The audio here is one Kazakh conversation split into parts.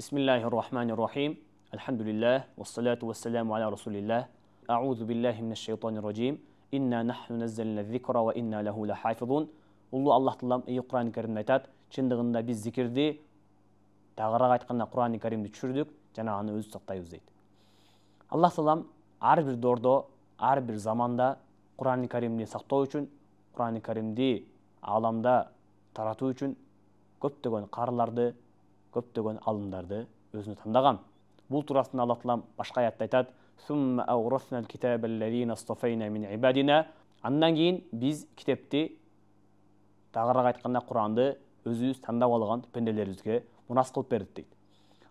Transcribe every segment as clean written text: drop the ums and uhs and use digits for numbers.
Bismillahirrahmanirrahim. Elhamdülillah. Vessalatu vesselamu ala Resulillah. A'udhu billahi mineşşeytanirracim. İnna nahnu nazzalna zikra ve inna lehu lahafizun. Уллу Аллах Таалам Құран Кәрімде айтады, шындығында біз зикирді, тағырақ айтқанда Құран Кәрімді түшірдік, жана аны өзі сақтаймыз дейді. Аллах Таалам әрбір дордо, әрбір заманда Құран Кәрімді сақтау үшін, Құран Кәрімді аламда тарату үшін көптеген қарларды, көптеген алымдарды өзіне таңдаған. Бұл турасында Аллах Таалам башқа аятта айтады: "Сумма аураснал китабаллазина астафайна мин ибадина". Андан кейін біз китепті, тағырақ айтқанда Құранды өзіміз таңдап алған пенделерімізге мурас қылып берді дейді.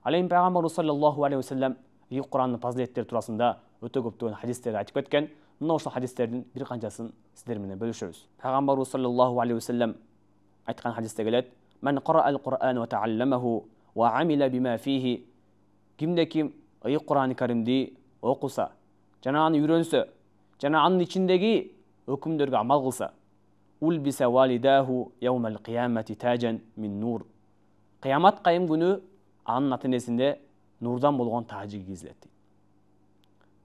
Ал эми пайгамбарыбыз саллаллаху алейхи вассалам Құранның фазилеттері турасында өте көптеген хадистерді айтып кеткен. Мына ошол хадистердің бір қанчасын сіздер менен бөлүшөбүз. Пайгамбарыбыз саллаллаху алейхи вассалам айтқан хадисте келет: "Мен қараал Құран ва таалламаху ва амила бима фихи". Кимде-ким Құран Кәрімді оқыса, жана аны үйрөнсө, жана анын ичиндеги өкүмдөргө амал кылса, улбиса валидаху яумал қиямати таджан мин нур. Қиямат кайым күнү анын ата-энесинде нурдан болгон тажы кийгизилет.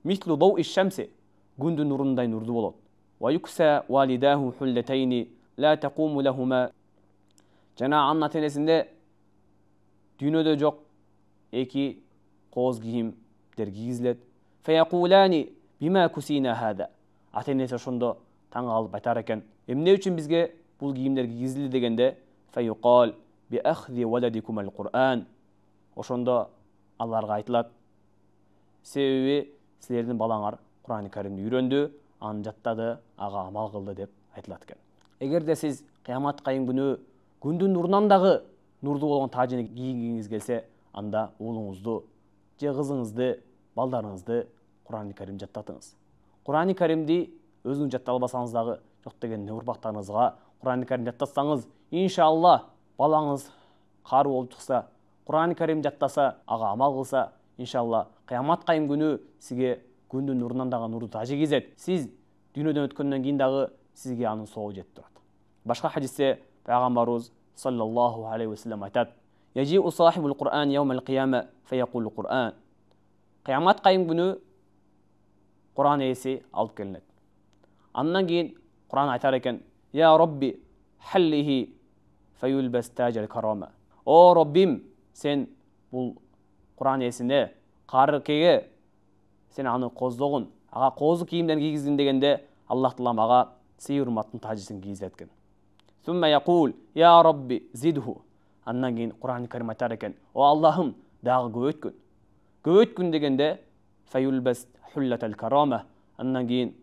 Мислу дауи шамси, күндүн нурундай нурду болот. Ва юкса валидаху хуллатайни ла тaqуму лахума. Жана анын ата-энесинде дүйнөдө жок эки кооз кийимдер кийгизилет. Фаяқулани бима кусина хада. Ата-энеси ошондо таң калып айтар экен: "Эмне үчүн бизге бул кийимдер кийгизилди?" дегенде, фаюқал би ахзи валадикум ал-Qur'an. Ошондо аларга айтылат: "Себеби силердин балаңар Құран Кәрімди үйрөндү, аны жаттады, ага амал кылды" деп айтылат экен. Эгерде сиз кыямат кайым күнү күндүн нурунан дагы нурду болгон тажыны кийгиңиз келсе, анда уулуңузду же кызыңызды, балдарыңызды Құран Кәрим жаттатыңыз. Құран Кәримди өзүңүз жаттай албасаңыз дагы жок дегенде урпактарыңызга Құран Кәрим жаттатсаңыз, иншалла балаңыз кары болуп чыкса, Құран Кәрим жаттаса, ага амал кылса, иншалла кыямат кайым күнү сизге күндүн нурунан дагы нурду тажы кийгизет. Сиз дүйнөдөн өткөндөн кийин дагы сизге анын соогу жетип турат. Башка хадисте пайгамбарыбыз саллаллаху алейхи вассалам айтат: "Яжиу сахибул Qur'an яумал қияма фаяқулу Qur'ан". Кыямат кайым күнү Құран ээси алып келинет. Андан кейін Құран айтар екен: "Я Робби халлихи фаюлбас таджал карама". О Роббим, сен бұл Құран ээсине, карыкеге сен аны коздогун, ага коозу кийимден кийгиздин дегенде, Аллах Таалам ага сый урматтын тажысын кийгизет экен. Сумма якул: "Я Робби зидху". Андан кейін Құран Кәрим айтар екен: "О Аллахым, дагы көбөйткүн". Көбөйткүн дегенде, фаюлбас хуллатал карама. Андан кейін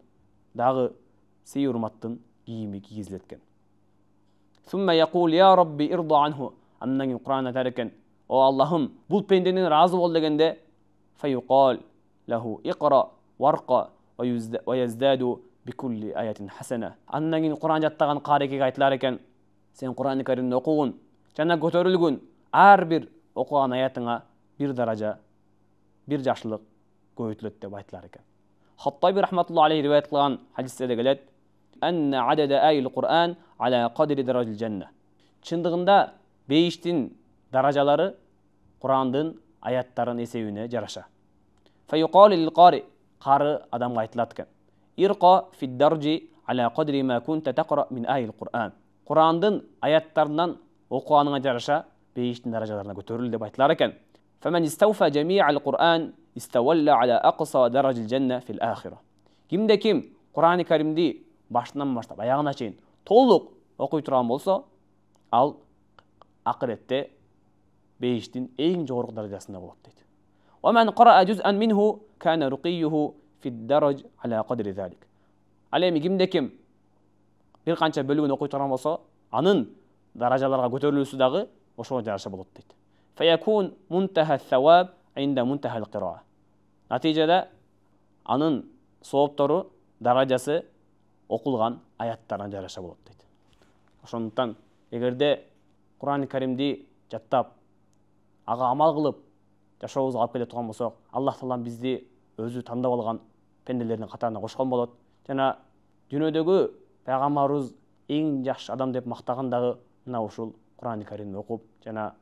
дагы сый урматтын кийими кийгизилет экен. Сумма якул: "Я Робби ирда анху". Андан кейін Құран айтар екен: "О Аллахым, бул пенденин разы бол" дегенде, фаюқал лаху иқра варқа ва яздаду бикулли аятин хасана. Андан кейін Құран жаттаган карекеге айтылар екен: "Сен Құран Кәримди окугун, жана көтөрүлгүн, ар бир окуган аятыңа бир даража, бир жакшылык көбөйтүлөт" деп айтылар екен. Хаттаби рахматуллахи алейхи риваят кылган хадисте келет: "Анна адада айл Qur'an ala qadri darajil janna". Чындыгында бейиштин даражалары Курандын аяттарын эсебине жараша. Фаюқал лил qaри, кары адамга айтылат экен: "Ирқа фид даржи ala qadri ma kunta taqra min ayil Qur'an". Курандын аяттарынан окуганыңа жараша бейиштин даражаларына көтөрүл деп айтылар экен. "Фаман истауфа жами'ал Qur'an иставалла ala aqsa darajil janna fil akhirah". Кимде-ким Құран Кәримди башынан баштап аягына чейин толук окуй турган болсо, ал акыретте бейиштин эң жогорку даражасында болот дейт. "Ваман qara'a juz'an minhu kana ruqiyuhu fid daraj ala qadri zalik". Ал эми кимде-ким бир канча бөлүгүн окуй турган болсо, анын даражаларга көтөрүлүүсү дагы ошого жараша болот дейт. "Фаякун мунтаха ас-саваб инда мунтаха ал-qira'a". Натыйжада анын сооптору, даражасы окулган аяттарына жараша болот дейт. Ошондуктан эгерде Құран Кәримди жаттап, ага амал кылып жашообузга алып келе турган болсок, Аллах Таалам бизди өзү тандап алган пенделердин катарына кошкон болот. Жана дүйнөдөгү пайгамбарыбыз эң жакшы адам деп мактаган дагы мына ушул Құран Кәримди окуп жана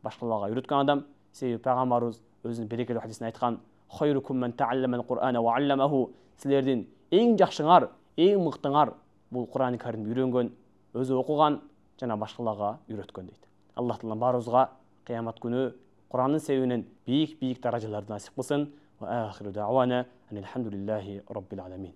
башкаларга үйрөткөн адам. Себебі пайғамбарымыз өзінің берекелі хадисінде айтқан: "Хойрукум ман таалламал Кур'ана ва алламаху", сілерден ең жақшыңар, ең мықтыңар бұл Құран кәрімді үйренген, өзі оқыған, жана башкаларга үйрөткөн дейді. Аллах Тағала барыбызга қиямат күні Құранның себебінен биік даражаларды насип қылсын. Ва ахиру дауана анил хамдулиллахи раббил аламин.